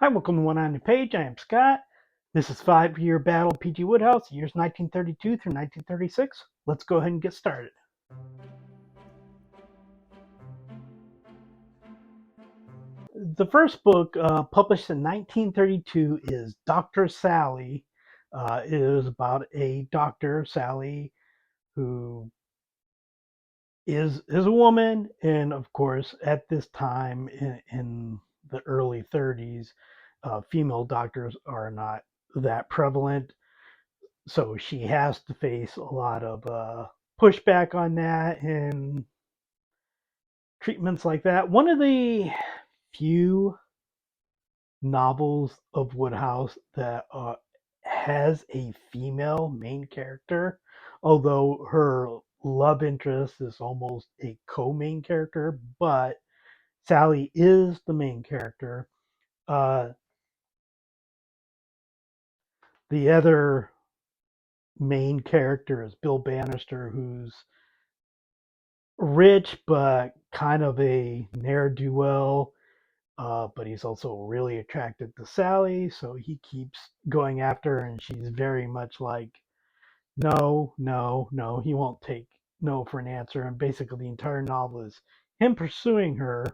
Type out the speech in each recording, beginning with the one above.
Hi, welcome to One on the Page. I am Scott. This is Five-Year Battle PG Wodehouse, years 1932 through 1936. Let's go ahead and get started. The first book, published in 1932, is Dr. Sally. It is about a doctor, Sally, who is a woman, and of course, at this time in the early 30s, female doctors are not that prevalent. So she has to face a lot of pushback on that and treatments like that. One of the few novels of Wodehouse that has a female main character, although her love interest is almost a co-main character, but Sally is the main character. Uh, the other main character is Bill Bannister, who's rich but kind of a ne'er-do-well, but he's also really attracted to Sally, so he keeps going after her, and she's very much like, no, no, no. He won't take no for an answer, and basically the entire novel is him pursuing her.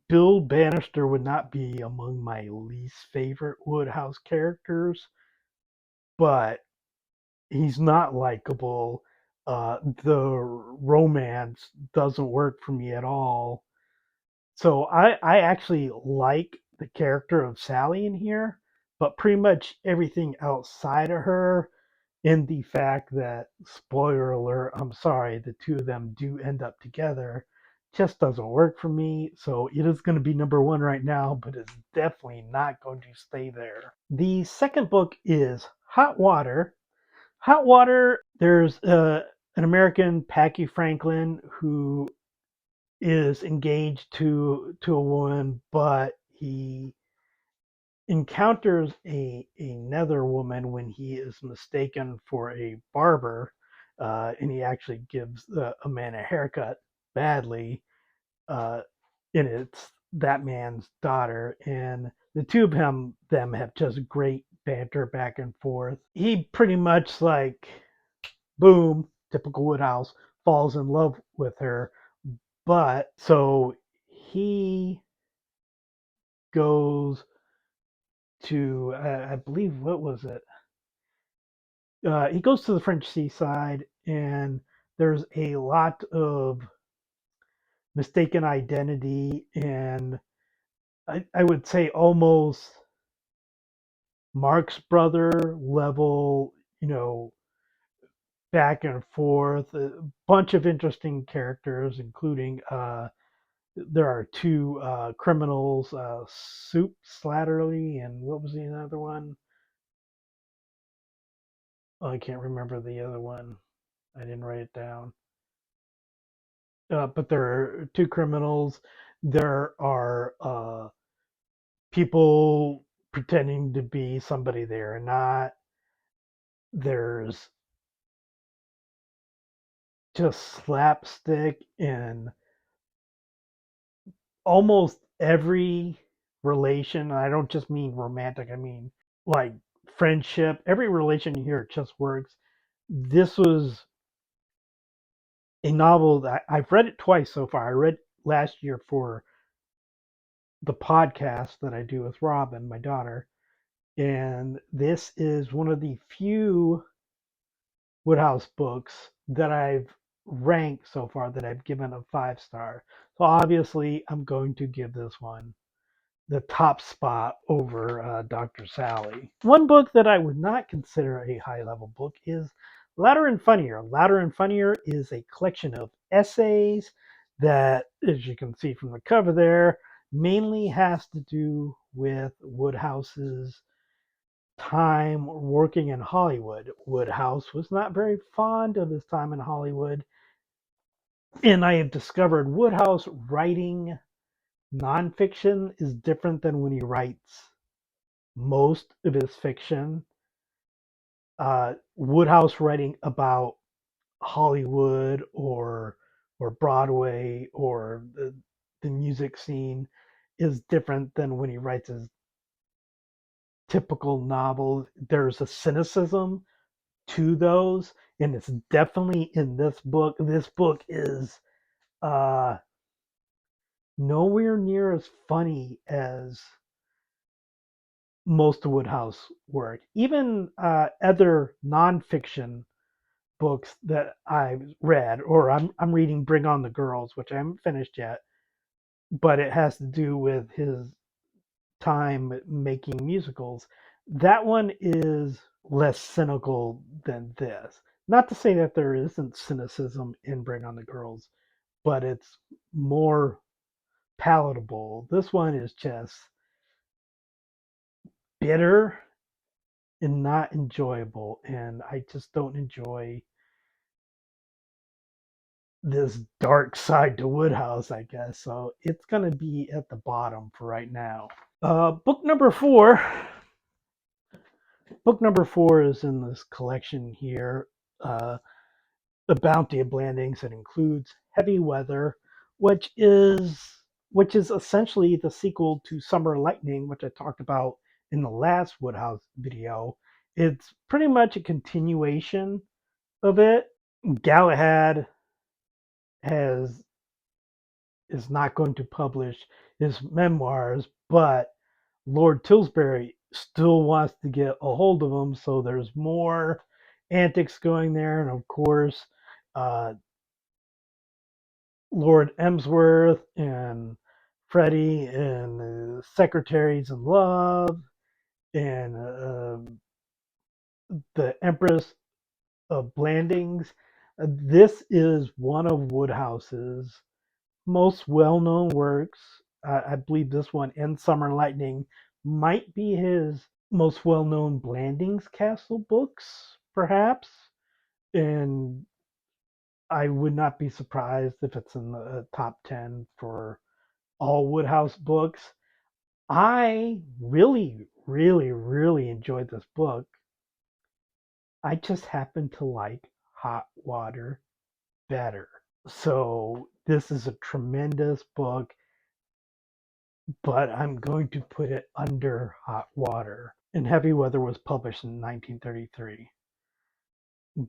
Bill Bannister would not be among my least favorite Wodehouse characters, but he's not likable. The romance doesn't work for me at all. So I actually like the character of Sally in here, but pretty much everything outside of her, in the fact that, spoiler alert, I'm sorry, the two of them do end up together, just doesn't work for me. So it is going to be number one right now, but it's definitely not going to stay there. The second book is Hot Water. Hot Water, there's an American, Packy Franklin, who is engaged to a woman, but he encounters another woman when he is mistaken for a barber, and he actually gives a man a haircut badly, uh, and it's that man's daughter, and the two of them have just great banter back and forth. He pretty much like boom, typical Woodhouse, falls in love with her. But so he goes to, I believe, what was it? He goes to the French seaside, and there's a lot of mistaken identity, and I would say almost Marx Brother level, back and forth. A bunch of interesting characters, including there are two criminals, Soup Slattery, and what was the other one? Oh, I can't remember the other one. I didn't write it down. But there are two criminals. There are people pretending to be somebody they are not. There's just slapstick in almost every relation. I don't just mean romantic, I mean like friendship. Every relation you hear just works. This was a novel that I've read it twice so far. I read last year for the podcast that I do with Robin, my daughter, and this is one of the few Woodhouse books that I've ranked so far that I've given a 5 star. So obviously, I'm going to give this one the top spot over Dr. Sally. One book that I would not consider a high level book is Louder and Funnier. Louder and Funnier is a collection of essays that, as you can see from the cover there, mainly has to do with Woodhouse's time working in Hollywood. Woodhouse was not very fond of his time in Hollywood, and I have discovered Woodhouse writing nonfiction is different than when he writes most of his fiction. Woodhouse writing about Hollywood or Broadway or the music scene is different than when he writes his typical novel. There's a cynicism to those, and it's definitely in this book. This book is uh, nowhere near as funny as most of Wodehouse work. Even other nonfiction books that I've read, or I'm reading Bring On the Girls, which I haven't finished yet, but it has to do with his time making musicals. That one is less cynical than this. Not to say that there isn't cynicism in Bring On the Girls, but it's more palatable. This one is just bitter and not enjoyable, and I just don't enjoy this dark side to Wodehouse, I guess. So it's gonna be at the bottom for right now. Book number four. Book number four is in this collection here. Uh, the Bounty of Blandings. It includes Heavy Weather, which is which is essentially the sequel to Summer Lightning, which I talked about in the last Wodehouse video. It's pretty much a continuation of it. Galahad has is not going to publish his memoirs, but Lord Tilsbury still wants to get a hold of him, so there's more antics going there, and of course, uh, Lord Emsworth and Freddie and the secretaries in love, and the Empress of Blandings. This is one of Wodehouse's most well-known works. I believe this one and Summer Lightning might be his most well-known Blandings Castle books, perhaps. And I would not be surprised if it's in the top 10 for all Wodehouse books. I really, really, really enjoyed this book. I just happen to like Hot Water better. So this is a tremendous book, but I'm going to put it under Hot Water. And Heavy Weather was published in 1933.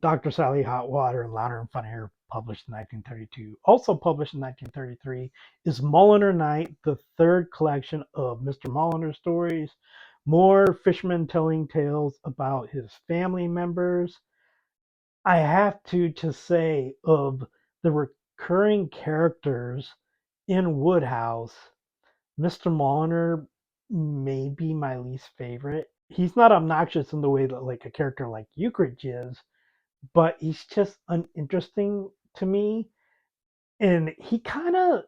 Dr. Sally Hot Water and Louder and Funnier, published in 1932. Also published in 1933 is Mulliner Night, the third collection of Mr. Mulliner stories. More fishermen telling tales about his family members. I have to just say, of the recurring characters in Wodehouse, Mr. Mulliner may be my least favorite. He's not obnoxious in the way that like a character like Euclid is, but he's just uninteresting to me. And he kind of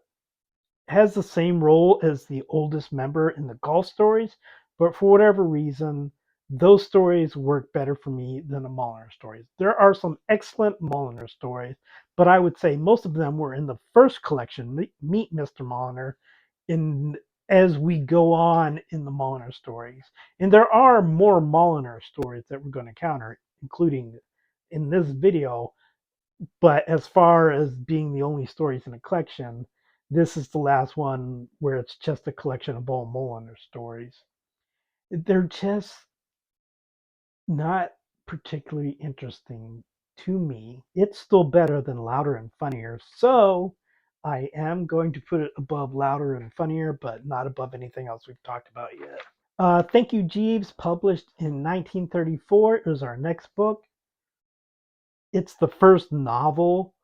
has the same role as the oldest member in the golf stories, but for whatever reason, those stories work better for me than the Mulliner stories. There are some excellent Mulliner stories, but I would say most of them were in the first collection, Meet Mr. Mulliner, in as we go on in the Mulliner stories. And there are more Mulliner stories that we're going to counter, including in this video, but as far as being the only stories in a collection, this is the last one where it's just a collection of all Mulliner stories. They're just not particularly interesting to me. It's still better than Louder and Funnier, so I am going to put it above Louder and Funnier, but not above anything else we've talked about yet. Thank You, Jeeves, published in 1934, is our next book. It's the first novel,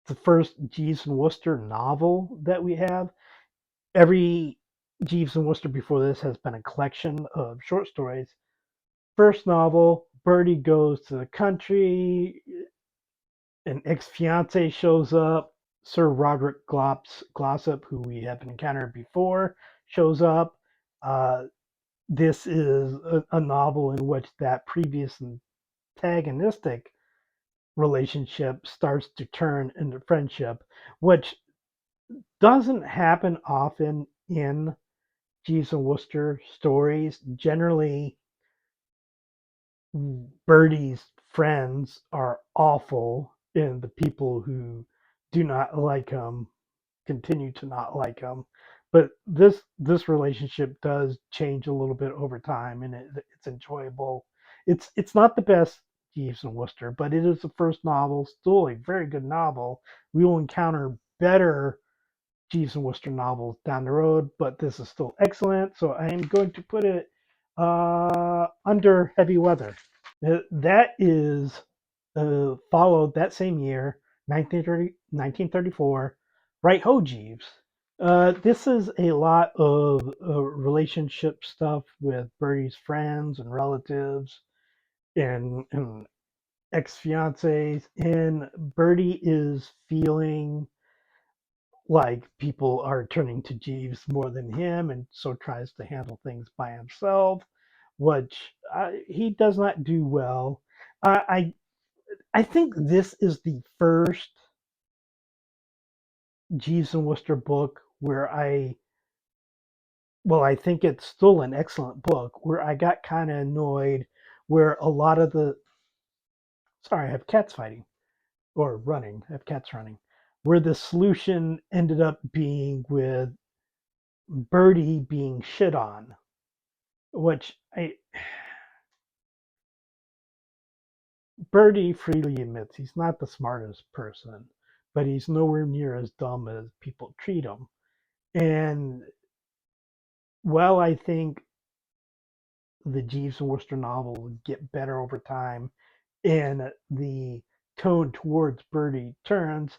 the first Jeeves and Wooster novel that we have. Every Jeeves and Wooster before this has been a collection of short stories. First novel, Bertie goes to the country, an ex-fiance shows up, Sir Roderick Glossop, who we have encountered before, shows up. Uh, this is a novel in which that previous antagonistic relationship starts to turn into friendship, which doesn't happen often in Jeeves and Wooster stories. Generally, Bertie's friends are awful, and the people who do not like him continue to not like him. but this relationship does change a little bit over time, and it's enjoyable. It's not the best Jeeves and Wooster, but it is the first novel, still a very good novel. We will encounter better Jeeves and Wooster novels down the road, but this is still excellent. So I am going to put it under heavy weather. That is followed that same year, 1934, Right Ho Jeeves. This is a lot of relationship stuff with Bertie's friends and relatives and ex fiancés. And Bertie is feeling like people are turning to Jeeves more than him, and so tries to handle things by himself, which he does not do well. I think this is the first Jeeves and Wooster book where I think it's still an excellent book, where I got kind of annoyed, where a lot of sorry, I have cats fighting or running, I have cats running, where the solution ended up being with Bertie being shit on, which Bertie freely admits he's not the smartest person, but he's nowhere near as dumb as people treat him. And while I think the Jeeves and Wooster novel would get better over time and the tone towards Bertie turns,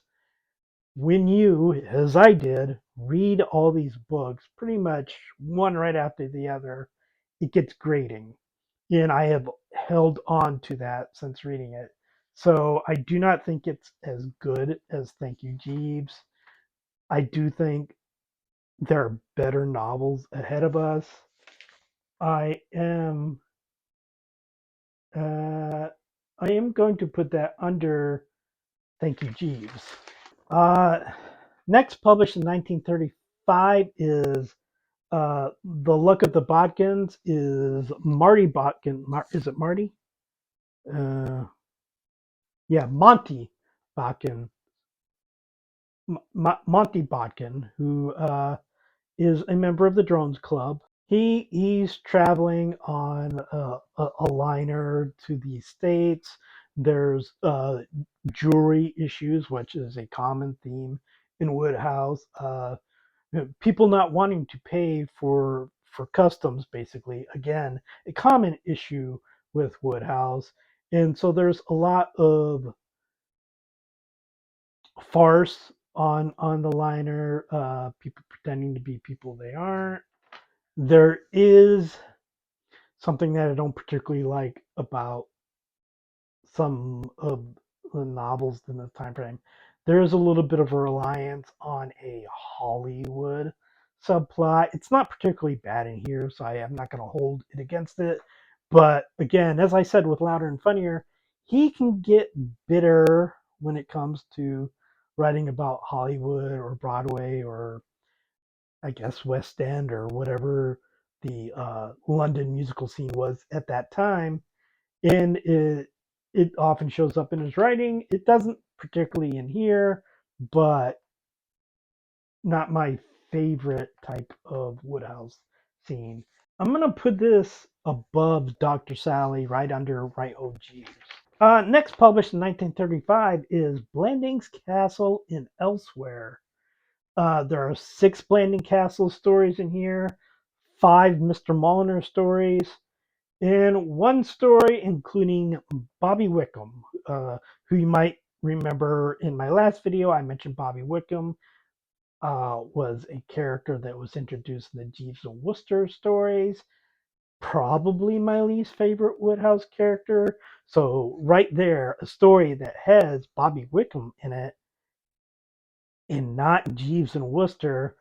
when you, as I did, read all these books pretty much one right after the other, it gets grating. And I have held on to that since reading it. So I do not think it's as good as Thank You, Jeeves. I do think there are better novels ahead of us. I am uh, I am going to put that under Thank You, Jeeves. Uh, Next published in 1935 is The Luck of the Bodkins. Is Marty Bodkin? Is it Marty? Uh, yeah, Monty Bodkin. Monty Bodkin, who is a member of the Drones Club. He's traveling on a liner to the States. There's jewelry issues, which is a common theme in Woodhouse. People not wanting to pay for customs, basically. Again, a common issue with Woodhouse, and so there's a lot of farce on the liner. People pretending to be people they aren't. There is something that I don't particularly like about some of the novels in this time frame. There is a little bit of a reliance on a Hollywood subplot. It's not particularly bad in here, so I am not going to hold it against it. But again, as I said with Louder and Funnier, he can get bitter when it comes to writing about Hollywood or Broadway or I guess West End or whatever the London musical scene was at that time, and it often shows up in his writing. It doesn't particularly in here, but not my favorite type of Woodhouse scene. I'm gonna put this above Dr. Sally, right under Right O Jeeves. Next published in 1935 is Blandings Castle and Elsewhere. There are 6 Blanding Castle stories in here, 5 Mr. Mulliner stories, and 1 story including Bobby Wickham, who you might remember in my last video. I mentioned Bobby Wickham was a character that was introduced in the Jeeves and Wooster stories. Probably my least favorite Woodhouse character. So right there, a story that has Bobby Wickham in it and not Jeeves and Wooster,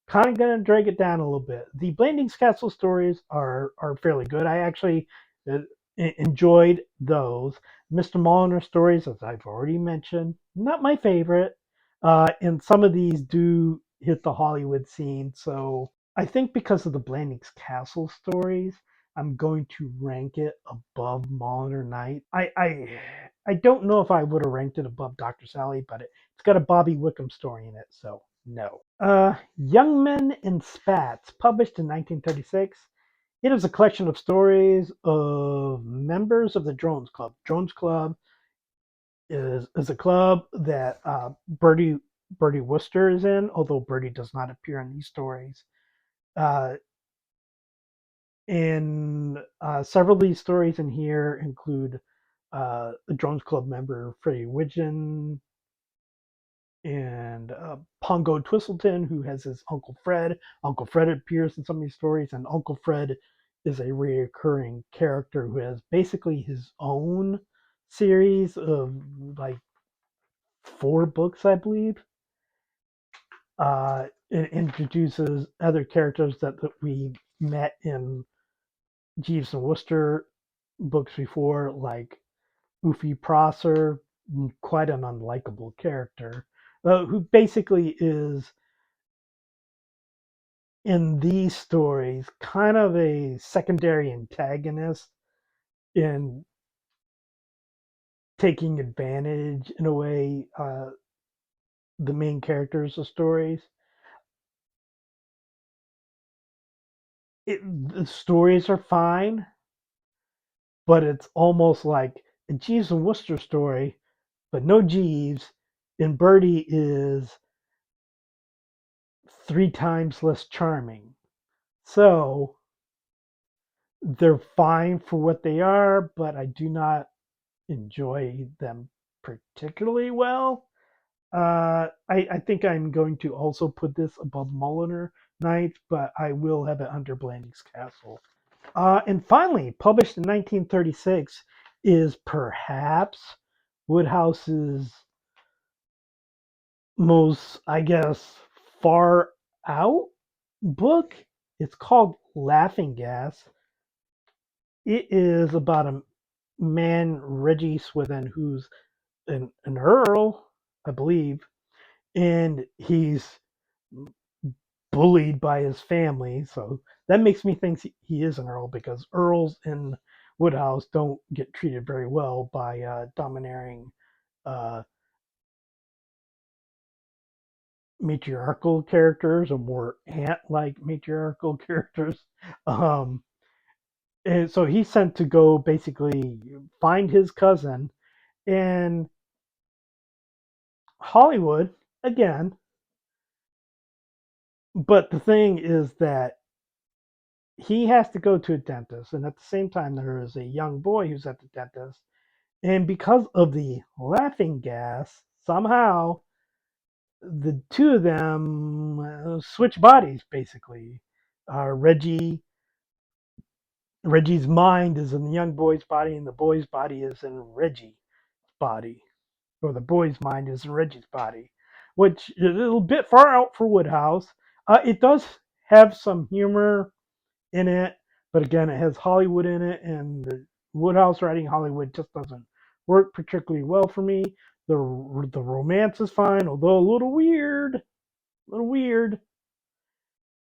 kind of going to drag it down a little bit. The Blandings Castle stories are fairly good. I actually uh, enjoyed those. Mr. Mulliner stories, as I've already mentioned, not my favorite. And some of these do hit the Hollywood scene. So I think because of the Blandings Castle stories, I'm going to rank it above Mulliner Night. I don't know if I would have ranked it above Dr. Sally, but it's got a Bobby Wickham story in it. So No. Young Men in Spats, published in 1936. It is a collection of stories of members of the Drones Club. Drones Club is a club that Bertie Wooster is in, although Bertie does not appear in these stories. Uh, several of these stories in here include the Drones Club member Freddie Widgeon and Pongo Twistleton, who has his Uncle Fred. Uncle Fred appears in some of these stories, and Uncle Fred is a recurring character who has basically his own series of like 4 books, I believe. It introduces other characters that we met in Jeeves and Wooster books before, like Oofy Prosser, quite an unlikable character, who basically is in these stories kind of a secondary antagonist in taking advantage in a way the main characters of stories. The stories are fine, but it's almost like a Jeeves and Wooster story, but no Jeeves, and Bertie is 3 times less charming. So they're fine for what they are, but I do not enjoy them particularly well. I think I'm going to also put this above Mulliner Nights, but I will have it under Blandings Castle. And finally, published in 1936, is perhaps Woodhouse's most, I guess, far out book. It's called Laughing Gas. It is about a man, Reggie Swithin, who's an earl, I believe, and he's bullied by his family. So that makes me think he is an earl because earls in Woodhouse don't get treated very well by domineering uh, matriarchal characters or more ant-like matriarchal characters. Um, and so he's sent to go basically find his cousin, and Hollywood again. But the thing is that he has to go to a dentist, and at the same time, there is a young boy who's at the dentist. And because of the laughing gas, somehow the two of them switch bodies basically. Reggie's mind is in the young boy's body, and the boy's body is in Reggie's body, or the boy's mind is in Reggie's body, which is a little bit far out for Woodhouse. It does have some humor in it, but again, it has Hollywood in it, and the Woodhouse writing Hollywood just doesn't work particularly well for me. The romance is fine, although a little weird.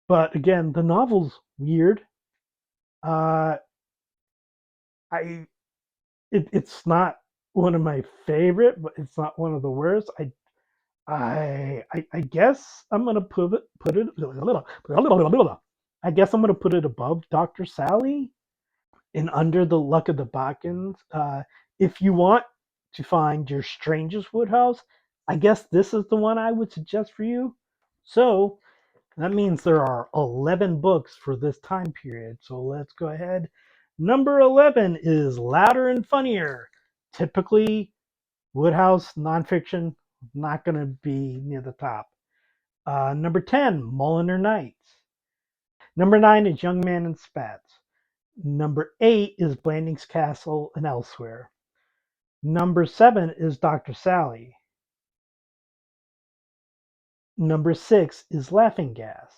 But again, the novel's weird. Uh, I it's not one of my favorite, but it's not one of the worst. I guess I'm gonna put it. I guess I'm gonna put it above Dr. Sally and under the luck of the Bodkins. If you want to find your strangest Woodhouse, I guess this is the one I would suggest for you. So that means there are 11 books for this time period. So let's go ahead. Number 11 is Louder and Funnier. Typically, Woodhouse nonfiction, not going to be near the top. Number 10, Mullen Nights. Number 9 is Young Man and Spats. Number 8 is Blandings Castle and Elsewhere. Number 7 is Dr. Sally. Number 6 is Laughing Gas.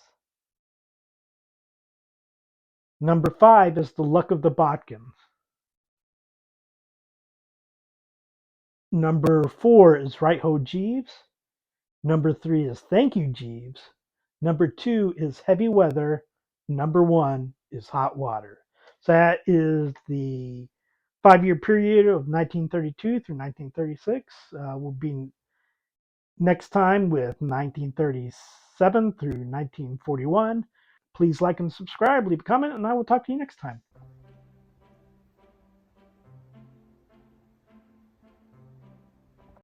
Number 5 is The Luck of the Bodkins. Number 4 is Right Ho Jeeves. Number 3 is Thank You Jeeves. Number 2 is Heavy Weather. Number 1 is Hot Water. So that is the 5-year period of 1932 through 1936. Will be next time with 1937 through 1941. Please like and subscribe, leave a comment, and I will talk to you next time.